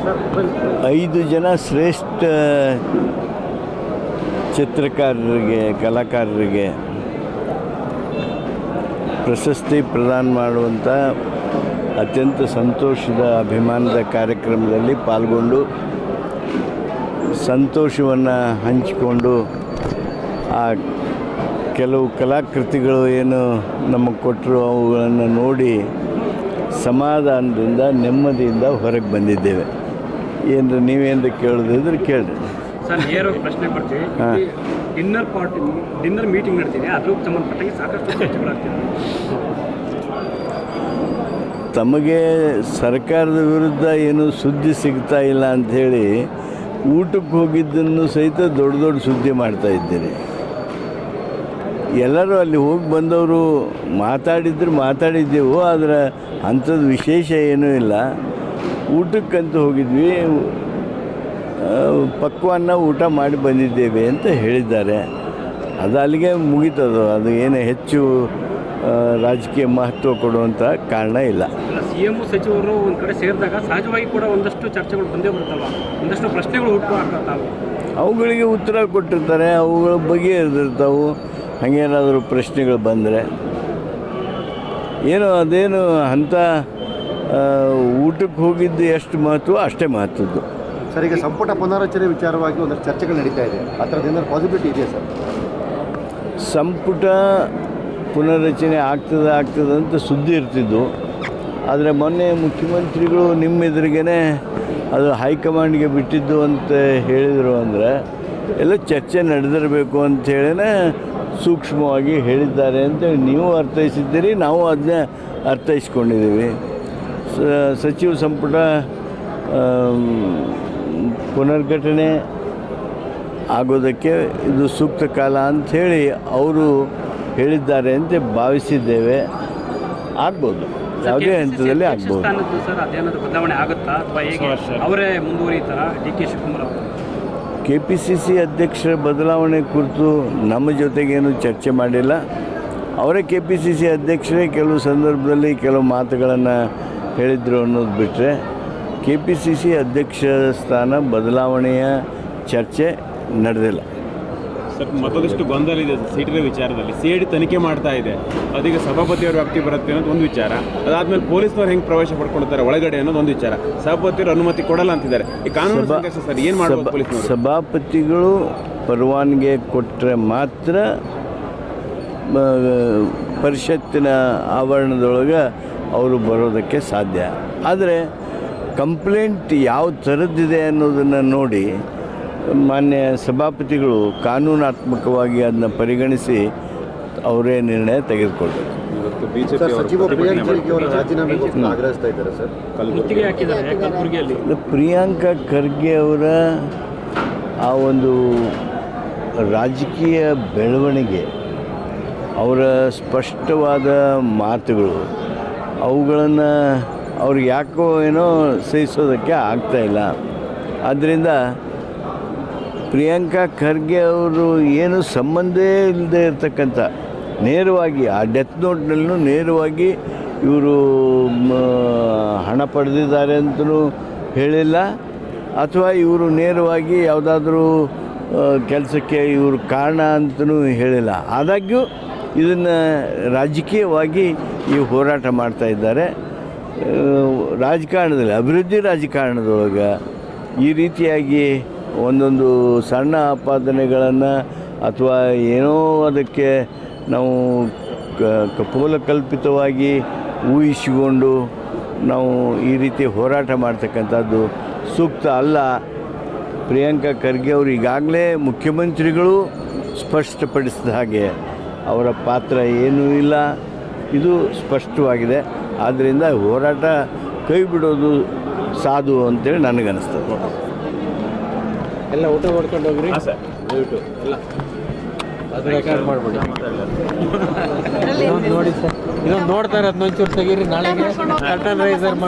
5 ಜನ ಶ್ರೇಷ್ಠ ಚಿತ್ರಕಾರರಿಗೆ ಕಲಾಕಾರರಿಗೆ ಪ್ರಶಸ್ತಿ ಪ್ರದಾನ ಮಾಡುವಂಥ ಅತ್ಯಂತ ಸಂತೋಷದ ಅಭಿಮಾನದ ಕಾರ್ಯಕ್ರಮದಲ್ಲಿ ಪಾಲ್ಗೊಂಡು ಸಂತೋಷವನ್ನು ಹಂಚಿಕೊಂಡು ಆ ಕೆಲವು ಕಲಾಕೃತಿಗಳು ಏನು ನಮಗೆ ಕೊಟ್ಟರು ಅವುಗಳನ್ನು ನೋಡಿ ಸಮಾಧಾನದಿಂದ ನೆಮ್ಮದಿಯಿಂದ ಹೊರಗೆ ಬಂದಿದ್ದೇವೆ. ಏನು ನೀವೇನು ಕೇಳೋದಿದ್ರೆ ಕೇಳಿರಿ ಸರ್. ನೇರವಾಗಿ ಪ್ರಶ್ನೆ ಬರ್ತೀವಿ. ಡಿನ್ನರ್ ಮೀಟಿಂಗ್ ನಡೆದಿದೆ, ಅದ್ರ ಸಂಬಂಧಪಟ್ಟಾಗಿ ಸಾಕಷ್ಟು ಚರ್ಚೆಗಳಾಗ್ತಿದೆ. ತಮಗೆ ಸರ್ಕಾರದ ವಿರುದ್ಧ ಏನು ಸುದ್ದಿ ಸಿಗ್ತಾ ಇಲ್ಲ ಅಂಥೇಳಿ ಊಟಕ್ಕೆ ಹೋಗಿದ್ದನ್ನು ಸಹಿತ ದೊಡ್ಡ ದೊಡ್ಡ ಸುದ್ದಿ ಮಾಡ್ತಾ ಇದ್ದೀರಿ. ಎಲ್ಲರೂ ಅಲ್ಲಿ ಹೋಗಿ ಬಂದವರು ಮಾತಾಡಿದ್ದೆವು, ಆದರೆ ಅಂಥದ್ದು ವಿಶೇಷ ಏನೂ ಇಲ್ಲ. ಊಟಕ್ಕಂತ ಹೋಗಿದ್ವಿ, ಪಕ್ವಾನ್ನ ಊಟ ಮಾಡಿ ಬಂದಿದ್ದೇವೆ ಅಂತ ಹೇಳಿದ್ದಾರೆ. ಅದು ಅಲ್ಲಿಗೆ ಮುಗೀತದು. ಅದು ಏನು ಹೆಚ್ಚು ರಾಜಕೀಯ ಮಹತ್ವ ಕೊಡುವಂಥ ಕಾರಣ ಇಲ್ಲ. CM ಸಚಿವರು ಒಂದು ಕಡೆ ಸೇರಿದಾಗ ಸಹಜವಾಗಿ ಕೂಡ ಒಂದಷ್ಟು ಚರ್ಚೆಗಳು ಬಂದೇ ಬರುತ್ತಲ್ವ, ಒಂದಷ್ಟು ಪ್ರಶ್ನೆಗಳು ಹುಟ್ಟುಹಾಕ್ತಾವೆ. ಅವುಗಳಿಗೆ ಉತ್ತರ ಕೊಟ್ಟಿರ್ತಾರೆ, ಅವುಗಳ ಬಗೆಹರಿದಿರ್ತಾವೆ. ಹಾಗೇನಾದರೂ ಪ್ರಶ್ನೆಗಳು ಬಂದರೆ ಅದೇನು ಅಂಥ ಊಟಕ್ಕೆ ಹೋಗಿದ್ದು ಎಷ್ಟು ಮಹತ್ವ ಅಷ್ಟೇ ಮಹತ್ವದ್ದು. ಸರ್, ಈಗ ಸಂಪುಟ ಪುನರಚನೆ ವಿಚಾರವಾಗಿ ಒಂದಷ್ಟು ಚರ್ಚೆಗಳು ನಡೀತಾ ಇದೆ. ಆ ಥರದಿಂದ ಪಾಸಿಬಿಲಿಟಿ ಇದೆಯಾ ಸರ್? ಸಂಪುಟ ಪುನರ್ರಚನೆ ಆಗ್ತದೆ ಅಂತ ಸುದ್ದಿ ಇರ್ತಿದ್ದು. ಆದರೆ ಮೊನ್ನೆ ಮುಖ್ಯಮಂತ್ರಿಗಳು ನಿಮ್ಮ ಎದುರಿಗೇ ಅದು ಹೈಕಮಾಂಡ್ಗೆ ಬಿಟ್ಟಿದ್ದು ಅಂತ ಹೇಳಿದರು. ಅಂದರೆ ಎಲ್ಲ ಚರ್ಚೆ ನಡೆದಿರಬೇಕು ಅಂಥೇಳಿನೇ ಸೂಕ್ಷ್ಮವಾಗಿ ಹೇಳಿದ್ದಾರೆ ಅಂತೇಳಿ ನೀವು ಅರ್ಥೈಸಿದ್ದೀರಿ, ನಾವು ಅದನ್ನೇ ಅರ್ಥೈಸ್ಕೊಂಡಿದ್ದೀವಿ. ಸಚಿವ ಸಂಪುಟ ಪುನರ್ಘಟನೆ ಆಗೋದಕ್ಕೆ ಇದು ಸೂಕ್ತ ಕಾಲ ಅಂಥೇಳಿ ಅವರು ಹೇಳಿದ್ದಾರೆ ಅಂತ ಭಾವಿಸಿದ್ದೇವೆ. ಆಗ್ಬೋದು, ಯಾವುದೇ ಹಂತದಲ್ಲಿ ಆಗ್ಬೋದು. ಬದಲಾವಣೆ ಆಗುತ್ತಾ ಅಥವಾ ಹೇಗೆ ಅವರೇ ಮುಂದುವರಿತಾರಾ? DK ಶಿವಕುಮಾರ್ ಅವರು KPCC ಅಧ್ಯಕ್ಷರ ಬದಲಾವಣೆ ಕುರಿತು ನಮ್ಮ ಜೊತೆಗೇನು ಚರ್ಚೆ ಮಾಡಿಲ್ಲ. ಅವರೇ KPCC ಅಧ್ಯಕ್ಷರೇ ಕೆಲವು ಸಂದರ್ಭದಲ್ಲಿ ಕೆಲವು ಮಾತುಗಳನ್ನು ಹೇಳಿದರು ಅನ್ನೋದು ಬಿಟ್ಟರೆ KPCC ಅಧ್ಯಕ್ಷ ಸ್ಥಾನ ಬದಲಾವಣೆಯ ಚರ್ಚೆ ನಡೆದಿಲ್ಲ. ಸರ್, ಮತ್ತೊಂದಿಷ್ಟು ಗೊಂದಲ ಇದೆ ಸೀಟಿನ ವಿಚಾರದಲ್ಲಿ. CID ತನಿಖೆ ಮಾಡ್ತಾ ಇದೆ, ಅದೀಗ ಸಭಾಪತಿಯವರು ವ್ಯಾಪ್ತಿ ಬರುತ್ತೆ ಅನ್ನೋದು ಒಂದು ವಿಚಾರ. ಅದಾದಮೇಲೆ ಪೊಲೀಸ್ನವ್ರು ಹೆಂಗೆ ಪ್ರವೇಶ ಪಡ್ಕೊಳ್ತಾರೆ ಒಳಗಡೆ ಅನ್ನೋದು ಒಂದು ವಿಚಾರ. ಸಭಾಪತಿಯವರು ಅನುಮತಿ ಕೊಡಲ್ಲ ಅಂತಿದ್ದಾರೆ. ಈ ಕಾನೂನು ಸಂಘರ್ಷ ಸರ್, ಏನು ಮಾಡಬೇಕು ಪೊಲೀಸ್ನವರು? ಸಭಾಪತಿಗಳು ಪರವಾನಗಿ ಕೊಟ್ಟರೆ ಮಾತ್ರ ಪರಿಷತ್ತಿನ ಆವರಣದೊಳಗೆ ಅವರು ಬರೋದಕ್ಕೆ ಸಾಧ್ಯ. ಆದರೆ ಕಂಪ್ಲೇಂಟ್ ಯಾವ ಥರದ್ದಿದೆ ಅನ್ನೋದನ್ನು ನೋಡಿ ಮಾನ್ಯ ಸಭಾಪತಿಗಳು ಕಾನೂನಾತ್ಮಕವಾಗಿ ಅದನ್ನು ಪರಿಗಣಿಸಿ ಅವರೇ ನಿರ್ಣಯ ತೆಗೆದುಕೊಳ್ಬೇಕು. ಸಚಿವ ಪ್ರಿಯಾಂಕ್ ಖರ್ಗೆ ಅವರು ರಾಜೀನಾಮೆ ಆಗ್ರಹಿಸ್ತಾ ಇದ್ದಾರೆ ಸರ್. ಪ್ರಿಯಾಂಕ ಖರ್ಗೆ ಅವರ ಆ ಒಂದು ರಾಜಕೀಯ ಬೆಳವಣಿಗೆ, ಅವರ ಸ್ಪಷ್ಟವಾದ ಮಾತುಗಳು, ಅವುಗಳನ್ನು ಅವ್ರಿಗೆ ಯಾಕೋ ಸಹಿಸೋದಕ್ಕೆ ಆಗ್ತಾಯಿಲ್ಲ. ಆದ್ದರಿಂದ ಪ್ರಿಯಾಂಕಾ ಖರ್ಗೆ ಅವರು ಏನು ಸಂಬಂಧ ಇಲ್ಲದೆ ಇರತಕ್ಕಂಥ ನೇರವಾಗಿ ಆ ಡೆತ್ ನೋಟ್ನಲ್ಲೂ ನೇರವಾಗಿ ಇವರು ಹಣ ಪಡೆದಿದ್ದಾರೆ ಅಂತಲೂ ಹೇಳಿಲ್ಲ, ಅಥವಾ ಇವರು ನೇರವಾಗಿ ಯಾವುದಾದ್ರೂ ಕೆಲಸಕ್ಕೆ ಇವರು ಕಾರಣ ಅಂತಲೂ ಹೇಳಿಲ್ಲ. ಆದಾಗ್ಯೂ ಇದನ್ನು ರಾಜಕೀಯವಾಗಿ ಈ ಹೋರಾಟ ಮಾಡ್ತಾ ಇದ್ದಾರೆ. ರಾಜಕಾರಣದಲ್ಲಿ, ಅಭಿವೃದ್ಧಿ ರಾಜಕಾರಣದೊಳಗೆ ಈ ರೀತಿಯಾಗಿ ಒಂದೊಂದು ಸಣ್ಣ ಆಪಾದನೆಗಳನ್ನು ಅಥವಾ ಏನೋ ಅದಕ್ಕೆ ನಾವು ಕಪೋಲಕಲ್ಪಿತವಾಗಿ ಊಹಿಸಿಕೊಂಡು ನಾವು ಈ ರೀತಿ ಹೋರಾಟ ಮಾಡ್ತಕ್ಕಂಥದ್ದು ಸೂಕ್ತ ಅಲ್ಲ. ಪ್ರಿಯಾಂಕಾ ಖರ್ಗೆ ಅವರು ಈಗಾಗಲೇ ಮುಖ್ಯಮಂತ್ರಿಗಳು ಸ್ಪಷ್ಟಪಡಿಸಿದ ಹಾಗೆ ಅವರ ಪಾತ್ರ ಏನೂ ಇಲ್ಲ, ಇದು ಸ್ಪಷ್ಟವಾಗಿದೆ. ಆದ್ದರಿಂದ ಹೋರಾಟ ಕೈ ಬಿಡೋದು ಸಾಧು ಅಂತೇಳಿ ನನಗನ್ನಿಸ್ತದೆ. ಎಲ್ಲ ಊಟ ಮಾಡ್ಕೊಂಡು ಹೋಗ್ರಿ ಸರ್, ದಯವಿಟ್ಟು ಎಲ್ಲ ಮಾಡ್ಬಿಡಿ. ನೋಡಿ ಸರ್, ಇದೊಂದು ನೋಡ್ತಾರೆ, 11 ಚೂರು ತೆಗೀರಿ. ನಾಳೆಗೆ ಕರ್ಟನ್ ರೈಸರ್